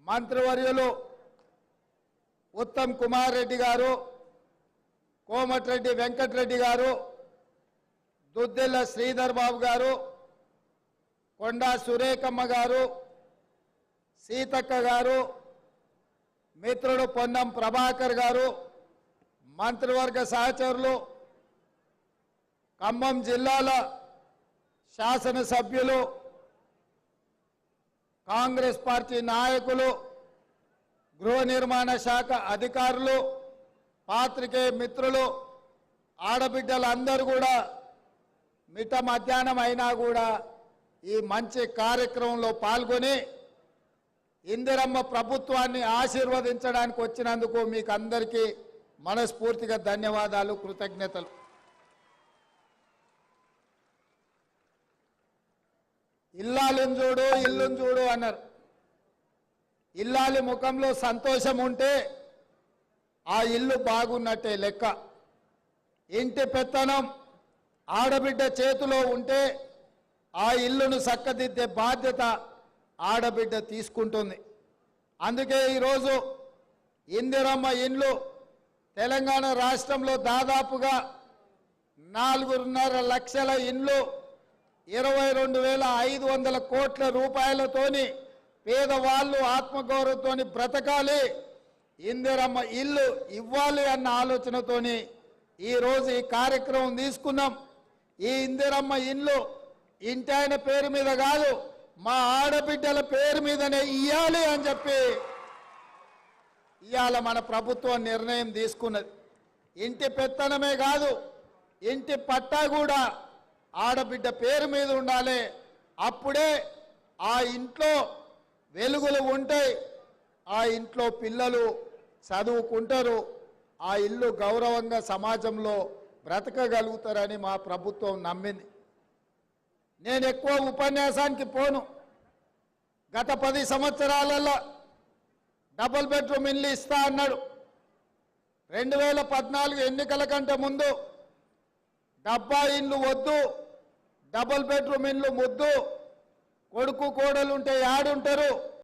మంత్రివర్యులు ఉత్తమ్ కుమార్ రెడ్డి గారు, కోమటిరెడ్డి వెంకటరెడ్డి గారు, దుద్దిల్ల శ్రీధర్ బాబు గారు, కొండా సురేఖమ్మ గారు, సీతక్క గారు, మిత్రుడు పొన్నం ప్రభాకర్ గారు, మంత్రివర్గ సహచరులు, ఖమ్మం జిల్లాల శాసనసభ్యులు, కాంగ్రెస్ పార్టీ నాయకులు, గృహ నిర్మాణ శాఖ అధికారులు, పాత్రికేయ మిత్రులు, ఆడబిడ్డలందరూ కూడా మిట్ట మధ్యాహ్నం అయినా కూడా ఈ మంచి కార్యక్రమంలో పాల్గొని ఇందిరమ్మ ప్రభుత్వాన్ని ఆశీర్వదించడానికి వచ్చినందుకు మీకు అందరికీ మనస్ఫూర్తిగా ధన్యవాదాలు, కృతజ్ఞతలు. ఇల్లాలిని చూడు ఇల్లుని చూడు అన్నారు. ఇల్లాలి ముఖంలో సంతోషం ఉంటే ఆ ఇల్లు బాగున్నట్టే లెక్క. ఇంటి పెత్తనం ఆడబిడ్డ చేతిలో ఉంటే ఆ ఇల్లును చక్కదిద్దే బాధ్యత ఆడబిడ్డ తీసుకుంటుంది. అందుకే ఈరోజు ఇందిరమ్మ ఇండ్లు తెలంగాణ రాష్ట్రంలో దాదాపుగా 4.5 లక్షల ఇండ్లు 22,500 కోట్ల రూపాయలతోని పేదవాళ్ళు ఆత్మగౌరవంతోని బ్రతకాలి, ఇందిరమ్మ ఇల్లు ఇవ్వాలి అన్న ఆలోచనతోని ఈరోజు ఈ కార్యక్రమం తీసుకున్నాం. ఈ ఇందిరమ్మ ఇల్లు ఇంటాయన పేరు మీద కాదు, మా ఆడబిడ్డల పేరు మీదనే ఇయ్యాలి అని చెప్పి ఇవాళ మన ప్రభుత్వం నిర్ణయం తీసుకున్నది. ఇంటి పెత్తనమే కాదు, ఇంటి పట్టా కూడా ఆడబిడ్డ పేరు మీద ఉండాలి. అప్పుడే ఆ ఇంట్లో వెలుగులు ఉంటాయి, ఆ ఇంట్లో పిల్లలు చదువుకుంటారు, ఆ ఇల్లు గౌరవంగా సమాజంలో బ్రతకగలుగుతారని మా ప్రభుత్వం నమ్మింది. నేను ఎక్కువ ఉపన్యాసానికి పోను. గత 10 సంవత్సరాలలో డబుల్ బెడ్రూమ్ ఇల్లు ఇస్తా అన్నాడు. 2014 ఎన్నికల కంటే ముందు డబ్బా ఇండ్లు వద్దు, డబుల్ బెడ్రూమ్ ఇండ్లు ముద్దు, కొడుకు కోడలు ఉంటే యాడుంటారు,